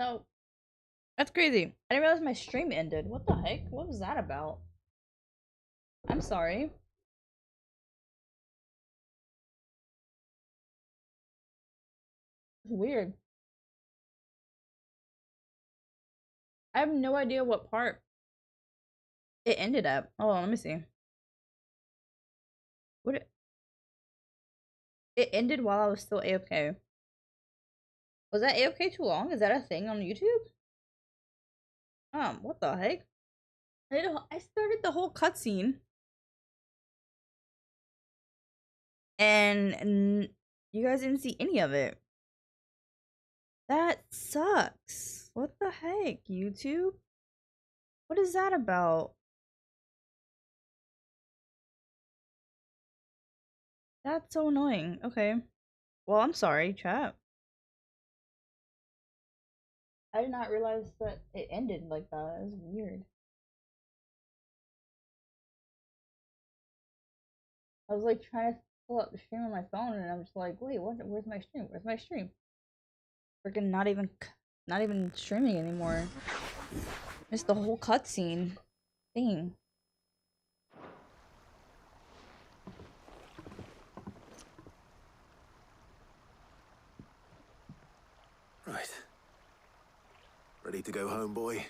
No, that's crazy. I didn't realize my stream ended. What the heck? What was that about? I'm sorry. It's weird. I have no idea what part it ended at. Oh, let me see. What it ended while I was still AFK. Was that AFK too long? Is that a thing on YouTube? What the heck? I started the whole cutscene and you guys didn't see any of it. That sucks. What the heck, YouTube? What is that about? That's so annoying. Okay. Well, I'm sorry, chat. I did not realize that it ended like that. It was weird. I was like trying to pull up the stream on my phone and I'm just like, wait, what? Where's my stream? Where's my stream? Freaking not even streaming anymore. Missed the whole cutscene thing. Right. Ready to go home, boy?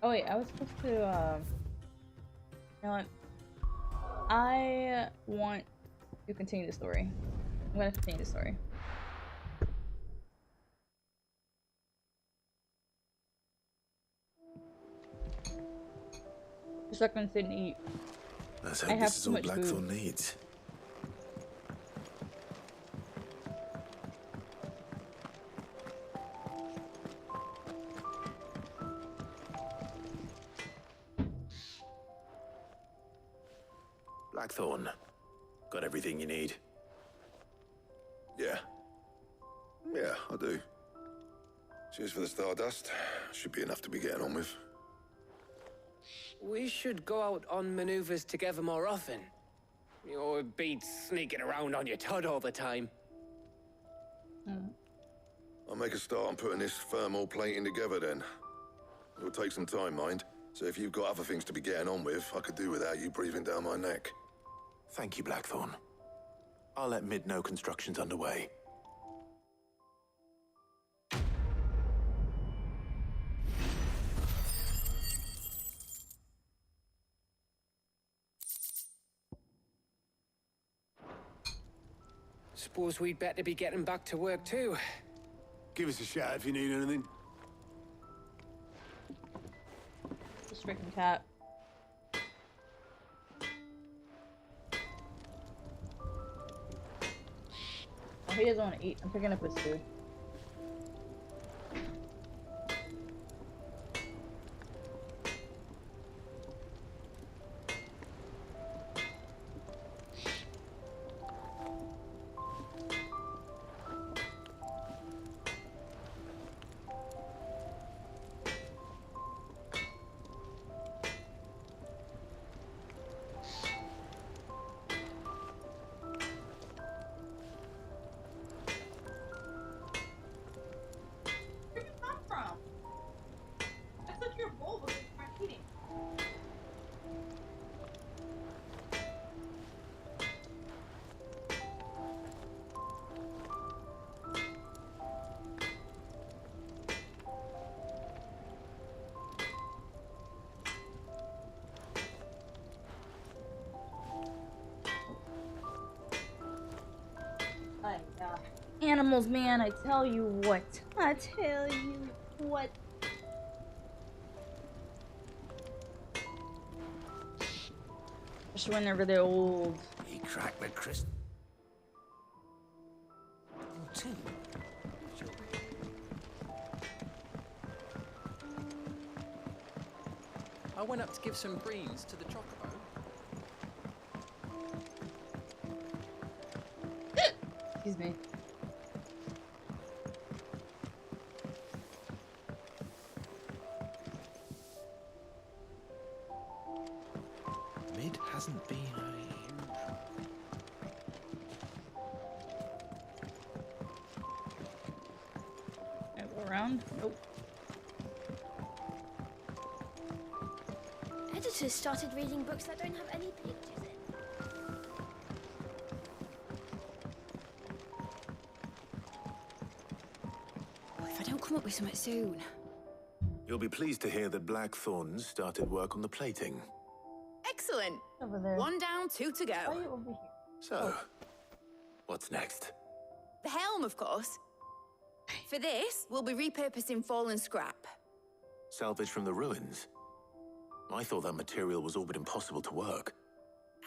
Oh wait, I was supposed to, you know what? I want to continue the story. I'm gonna continue the story. Just so I can sit and eat. Let's I hope have this is too all much Blackthorn food. needs. Blackthorn, got everything you need? Yeah. Yeah, I do. Cheers for the stardust. Should be enough to be getting on with. We should go out on maneuvers together more often. You'll be sneaking around on your Todd all the time. I'll make a start on putting this thermal plating together then. It'll take some time, mind. So if you've got other things to be getting on with, I could do without you breathing down my neck. Thank you, Blackthorn. I'll let Mid know construction's underway. Suppose we'd better be getting back to work too. Give us a shout if you need anything. This freaking cat. Oh, he doesn't want to eat. I'm picking up his food. Where did you come from? I thought your bowl was for eating. Animals, man, I tell you what. I tell you what. Especially when they're really old. He cracked the crystal. I went up to give some greens to the chocobo. Excuse me. hasn't been a... Can I go around? Nope. Editors started reading books that don't have any pictures in. Oh, if I don't come up with something soon. You'll be pleased to hear that Blackthorn's started work on the plating. Excellent. Over there. One down, two to Why are go. you over here? So, what's next? The helm, of course. For this, we'll be repurposing fallen scrap. Salvage from the ruins? I thought that material was all but impossible to work.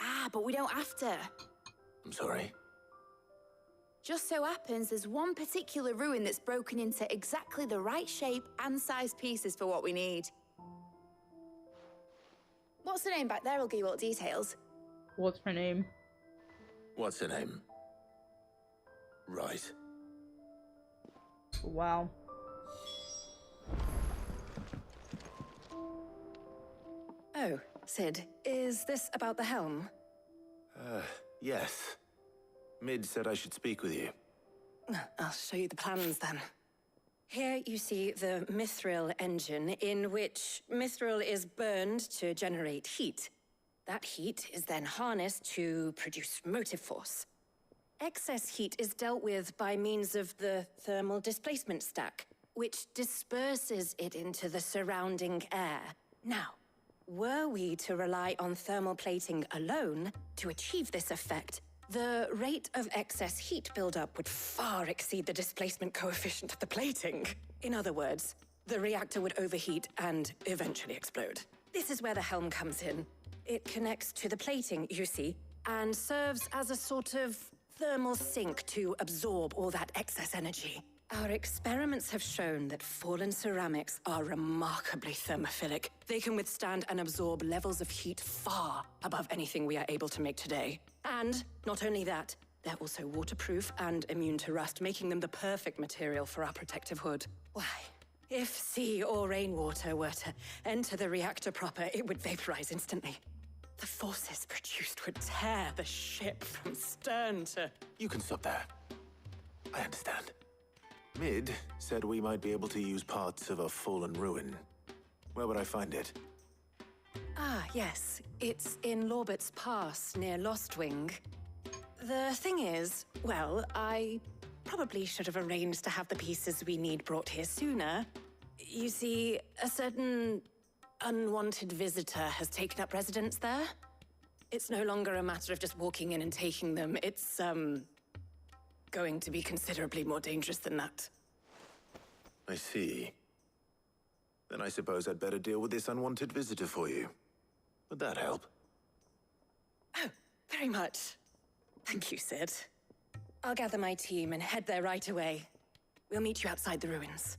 Ah, but we don't have to. I'm sorry. Just so happens there's one particular ruin that's broken into exactly the right shape and size pieces for what we need. What's the name back there? I'll give you all the details. What's her name? What's her name? Right. Wow. Oh, Sid, is this about the helm? Yes. Mid said I should speak with you. I'll show you the plans then. Here you see the mithril engine, in which mithril is burned to generate heat. That heat is then harnessed to produce motive force. Excess heat is dealt with by means of the thermal displacement stack, which disperses it into the surrounding air. Now, were we to rely on thermal plating alone to achieve this effect, the rate of excess heat buildup would far exceed the displacement coefficient of the plating. In other words, the reactor would overheat and eventually explode. This is where the helm comes in. It connects to the plating, you see, and serves as a sort of thermal sink to absorb all that excess energy. Our experiments have shown that fallen ceramics are remarkably thermophilic. They can withstand and absorb levels of heat far above anything we are able to make today. And not only that, they're also waterproof and immune to rust, making them the perfect material for our protective hood. Why, if sea or rainwater were to enter the reactor proper, it would vaporize instantly. The forces produced would tear the ship from stern to... You can stop there. I understand. Mid said we might be able to use parts of a fallen ruin. Where would I find it? Ah, yes. It's in Lorbert's Pass, near Lostwing. The thing is, well, I probably should have arranged to have the pieces we need brought here sooner. You see, a certain unwanted visitor has taken up residence there. It's no longer a matter of just walking in and taking them. It's, going to be considerably more dangerous than that. I see. Then I suppose I'd better deal with this unwanted visitor for you. Would that help? Oh, very much. Thank you, Sid. I'll gather my team and head there right away. We'll meet you outside the ruins.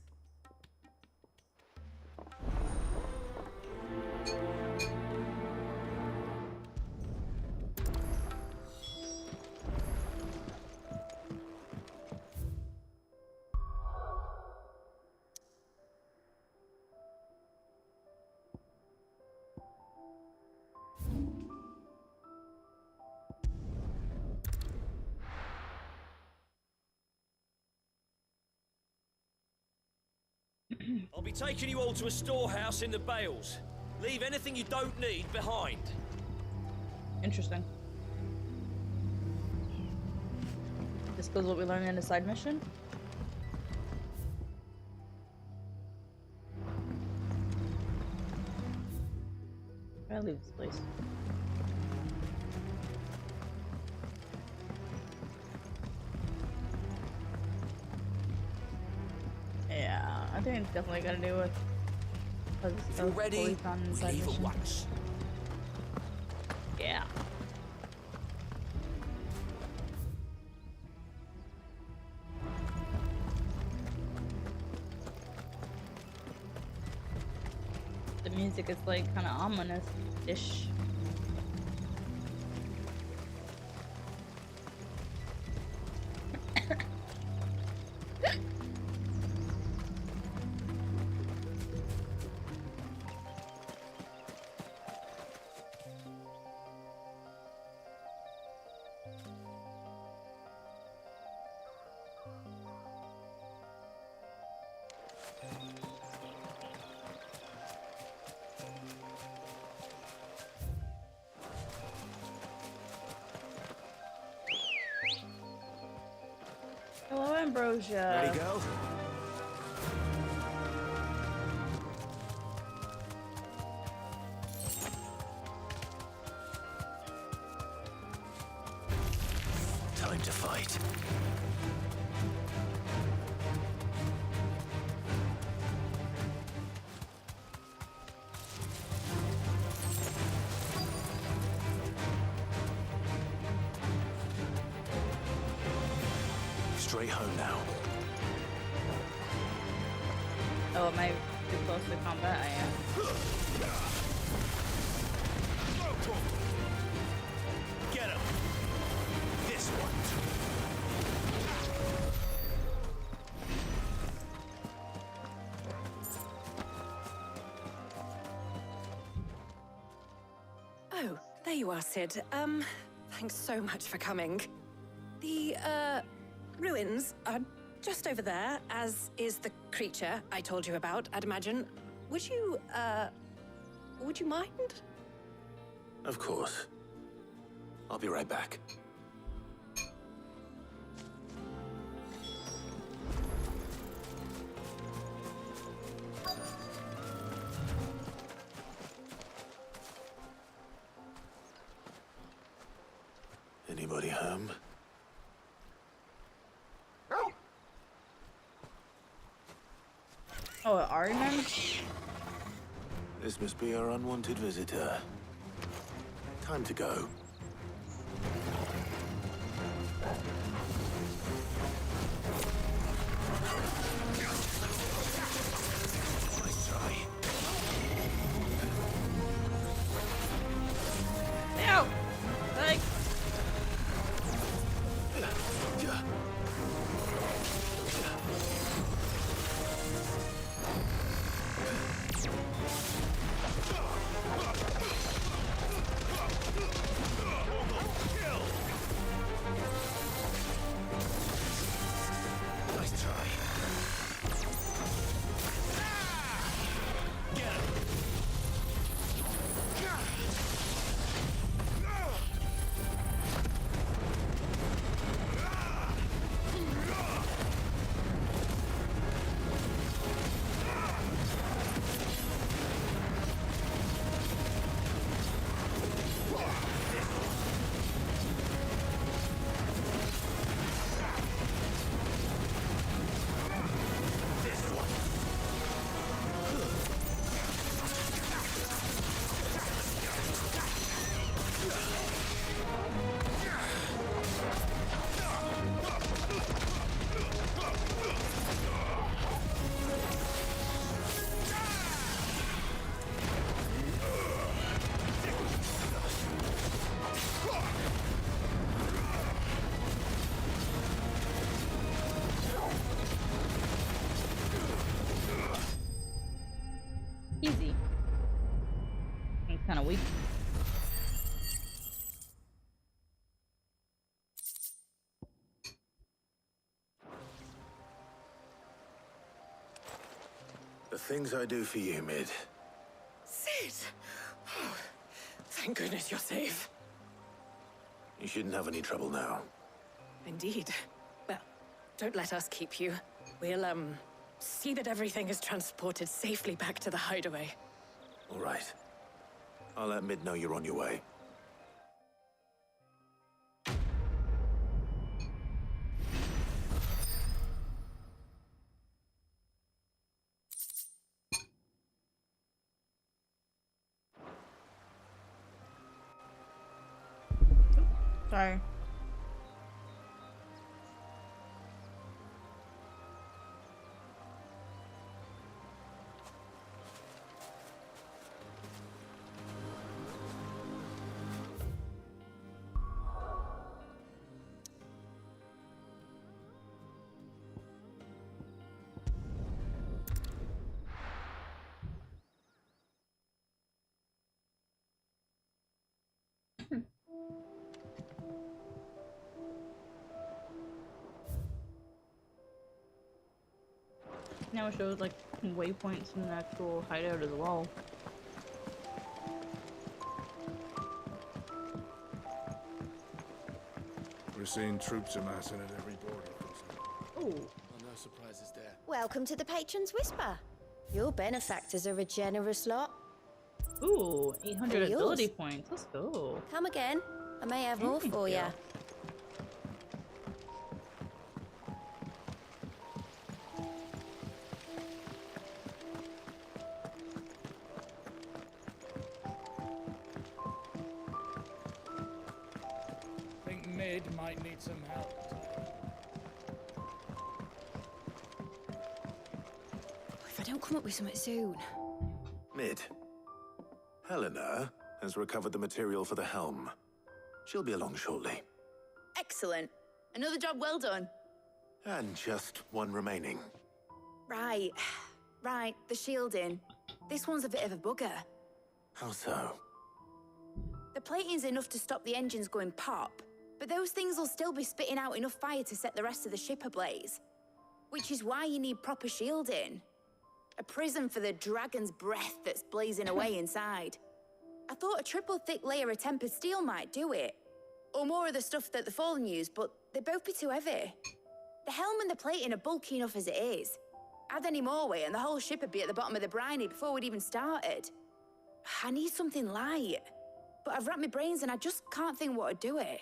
I'll be taking you all to a storehouse in the Bales. Leave anything you don't need behind. Interesting. This goes what we learned in the side mission. I gotta leave this place. Yeah, I think it's definitely gotta do with. If you're ready, we leave at once. Yeah. The music is like kind of ominous-ish. ambrosia. Ready, go? Time to fight. Straight home now. Oh, am I too close to combat? I am. Get him. This one. Oh, there you are, Sid. Thanks so much for coming. The, ruins are just over there, as is the creature I told you about, I'd imagine. Would you mind? Of course. I'll be right back. Anybody home? Oh, Ariman? This must be our unwanted visitor. Time to go. Nice try. Ow! Like. Nice try. Get him. Easy. He's kind of weak. The things I do for you, Mid. Sid! Oh, thank goodness you're safe. You shouldn't have any trouble now. Indeed. Well, don't let us keep you. We'll, see that everything is transported safely back to the hideaway. All right. I'll let Mid know you're on your way. Sorry. Now it shows like waypoints in the actual hideout as well. We're seeing troops amassing at every border crossing. Oh. Welcome to the Patron's Whisper. Your benefactors are a generous lot. Ooh, 800 They're yours. ability points. Let's go. Come again. I may have more Thank for you. you. Think Mid might need some help. If I don't come up with something soon. Mid. Helena has recovered the material for the helm. She'll be along shortly. Excellent. Another job well done. And just one remaining. Right. Right, the shielding. This one's a bit of a bugger. How so? The plating's enough to stop the engines going pop, but those things will still be spitting out enough fire to set the rest of the ship ablaze. Which is why you need proper shielding. A prison for the dragon's breath that's blazing away inside. I thought a triple thick layer of tempered steel might do it. Or more of the stuff that the Fallen use, but they'd both be too heavy. The helm and the plating are bulky enough as it is. Add any more weight and the whole ship would be at the bottom of the briny before we'd even started. I need something light. But I've racked my brains and I just can't think what would do it.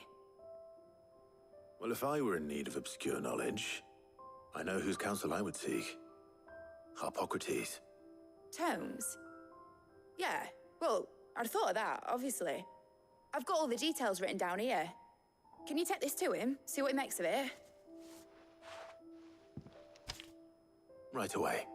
Well, if I were in need of obscure knowledge, I know whose counsel I would seek. Harpocrates. Tomes? Yeah, well, I'd thought of that, obviously. I've got all the details written down here. Can you take this to him, see what he makes of it? Right away.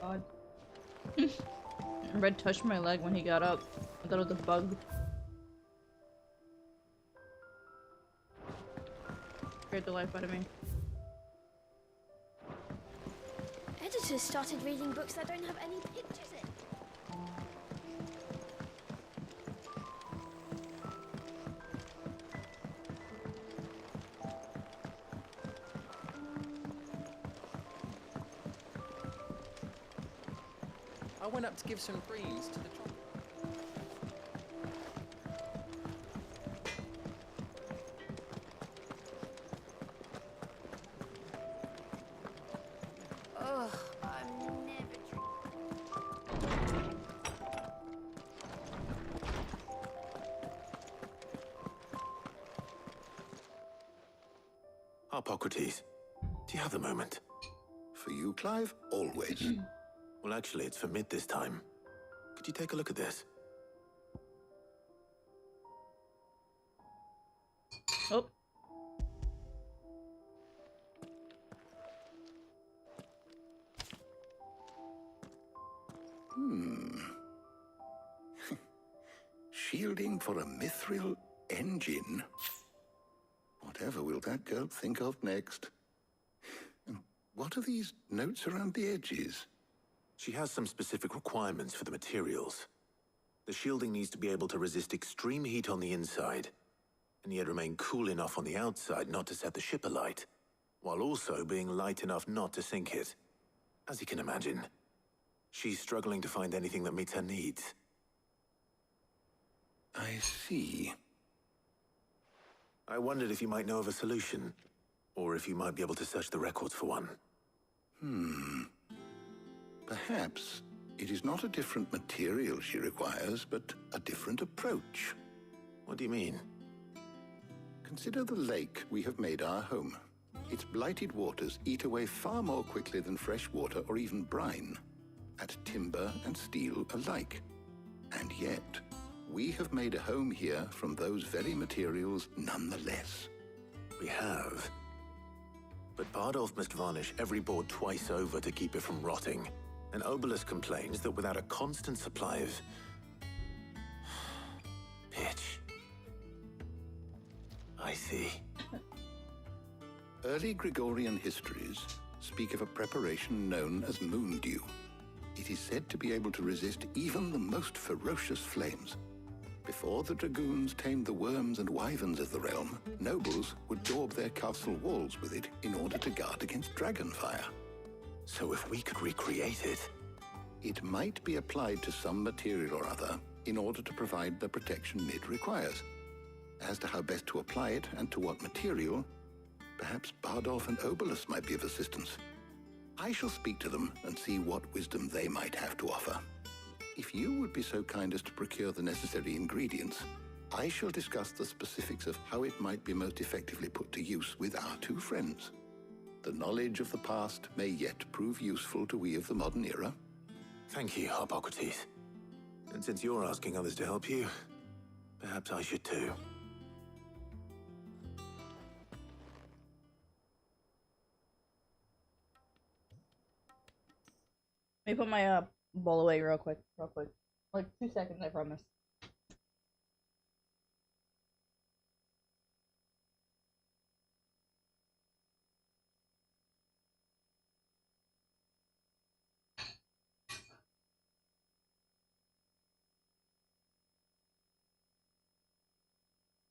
God. Red touched my leg when he got up. I thought it was a bug. Scared the life out of me. Editors started reading books that don't have any pictures in. I went up to give some greens to the troll. Ugh, I'm never Harpocrates, do you have the moment? For you, Clive, always. Well, actually, it's for Mid this time. Could you take a look at this? Oh. Shielding for a mithril engine? Whatever will that girl think of next? And what are these notes around the edges? She has some specific requirements for the materials. The shielding needs to be able to resist extreme heat on the inside, and yet remain cool enough on the outside not to set the ship alight, while also being light enough not to sink it. As you can imagine, she's struggling to find anything that meets her needs. I see. I wondered if you might know of a solution, or if you might be able to search the records for one. Perhaps it is not a different material she requires, but a different approach. What do you mean? Consider the lake we have made our home. Its blighted waters eat away far more quickly than fresh water or even brine, at timber and steel alike. And yet, we have made a home here from those very materials nonetheless. We have. But Bardolph must varnish every board twice over to keep it from rotting. And Obelus complains that without a constant supply of pitch. I see. Early Gregorian histories speak of a preparation known as moon dew. It is said to be able to resist even the most ferocious flames. Before the dragoons tamed the worms and wyverns of the realm, nobles would daub their castle walls with it in order to guard against dragonfire. So if we could recreate it... It might be applied to some material or other, in order to provide the protection Mid requires. As to how best to apply it and to what material, perhaps Bardolph and Obolus might be of assistance. I shall speak to them and see what wisdom they might have to offer. If you would be so kind as to procure the necessary ingredients, I shall discuss the specifics of how it might be most effectively put to use with our two friends. The knowledge of the past may yet prove useful to we of the modern era. Thank you, Hippocrates. And since you're asking others to help you, perhaps I should too. Let me put my bowl away real quick. Like 2 seconds, I promise.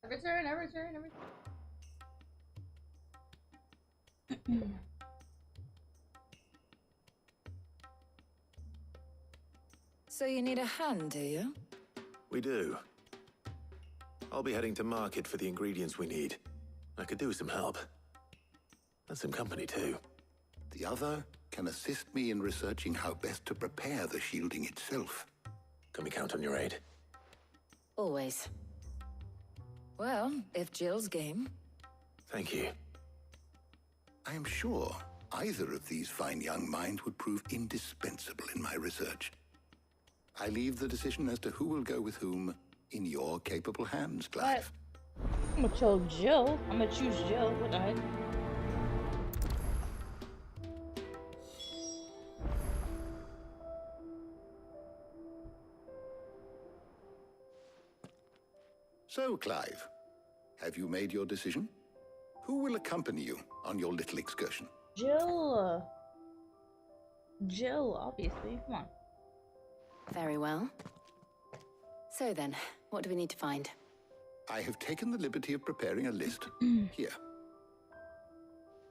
Every turn. So you need a hand, do you? We do. I'll be heading to market for the ingredients we need. I could do with some help. And some company, too. The other can assist me in researching how best to prepare the shielding itself. Can we count on your aid? Always. Well, if Jill's game. Thank you. I am sure either of these fine young minds would prove indispensable in my research. I leave the decision as to who will go with whom in your capable hands, Clive. I'm gonna choose Jill. I'm gonna choose Jill. What the heck? So, Clive, have you made your decision? Who will accompany you on your little excursion? Jill. Jill, obviously. Come on. Very well. So then, what do we need to find? I have taken the liberty of preparing a list. Here.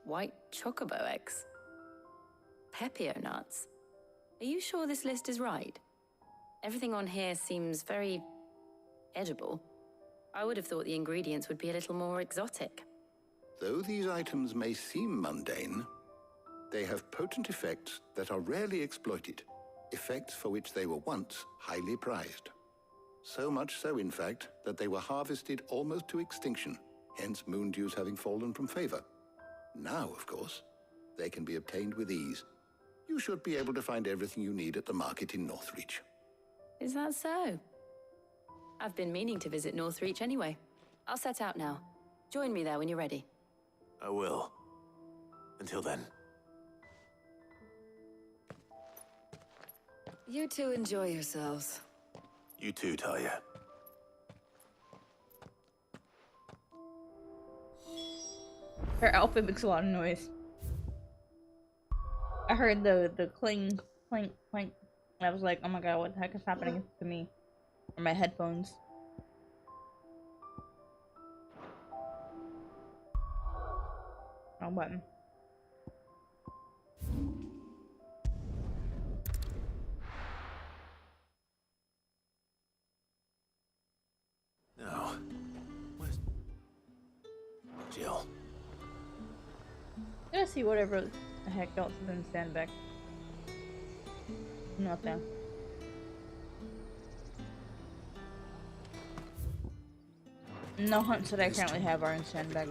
White chocobo eggs. Pepio nuts. Are you sure this list is right? Everything on here seems very edible. I would have thought the ingredients would be a little more exotic. Though these items may seem mundane, they have potent effects that are rarely exploited, effects for which they were once highly prized. So much so, in fact, that they were harvested almost to extinction, hence moon dews having fallen from favor. Now, of course, they can be obtained with ease. You should be able to find everything you need at the market in Northreach. Is that so? I've been meaning to visit Northreach anyway. I'll set out now. Join me there when you're ready. I will. Until then. You two enjoy yourselves. You too, Talia. Her outfit makes a lot of noise. I heard the cling, clink, clink. I was like, oh my god, what the heck is happening to me? Or my headphones. Wrong button. Now, where's Jill? Let's see whatever the heck else is in Sandbeck. Not there. No hunts that I currently have are in Sandbeck.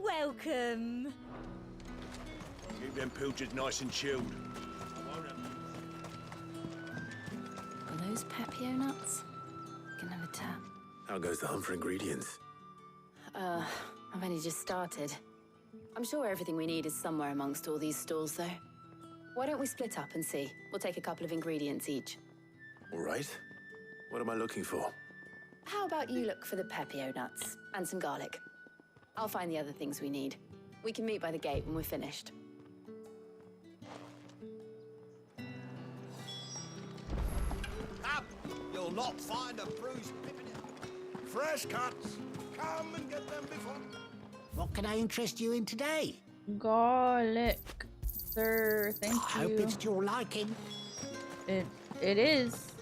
Welcome. Keep them pilchards nice and chilled. Are those Pepio nuts? Can have a tap. How goes the hunt for ingredients? I've only just started. I'm sure everything we need is somewhere amongst all these stalls, though. Why don't we split up and see? We'll take a couple of ingredients each. All right. What am I looking for? How about you look for the Pepio nuts and some garlic? I'll find the other things we need. We can meet by the gate when we're finished. Up! You'll not find a bruised pippin. Fresh cuts. Come and get them before. What can I interest you in today? Garlic, sir. Thank you. I hope it's to your liking. It It is.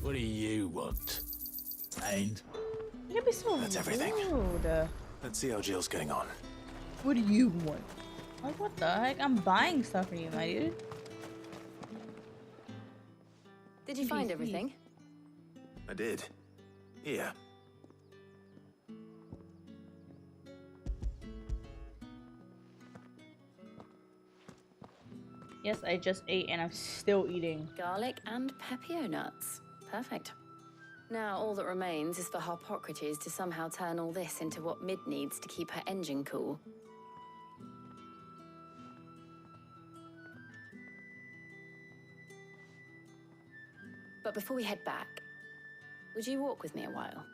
What do you want? And You can be so That's everything. rude. Let's see how Jill's getting on. What do you want? Like, what the heck? I'm buying stuff for you, my dude. Did you find everything? I did. Here. Yes, I just ate and I'm still eating. Garlic and pepio nuts. Perfect. Now all that remains is for Harpocrates to somehow turn all this into what Mid needs to keep her engine cool. But before we head back, would you walk with me a while?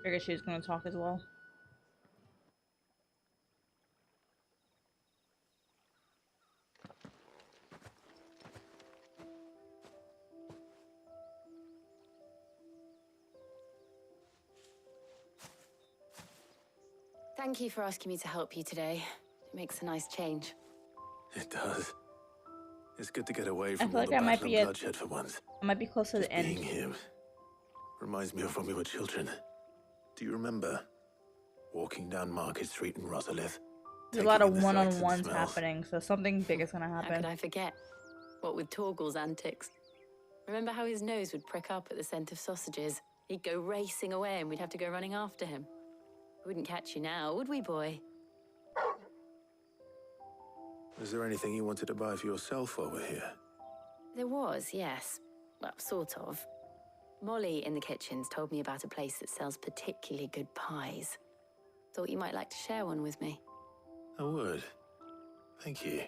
Figured she was gonna talk as well. Thank you for asking me to help you today. It makes a nice change. It does. It's good to get away I from feel all like the I might battle be and at, bloodshed for once. I might be close to the end. Being here reminds me of when we were children. Do you remember walking down Market Street in Rosalith? There's a lot of taking in the sights and one-on-ones smells? happening, so something big is gonna How could happen. I forget? What with Torgal's antics. Remember how his nose would prick up at the scent of sausages? He'd go racing away and we'd have to go running after him. We wouldn't catch you now, would we, boy? Was there anything you wanted to buy for yourself while we're here? There was, yes. Well, sort of. Molly in the kitchens told me about a place that sells particularly good pies. Thought you might like to share one with me. I would. Thank you.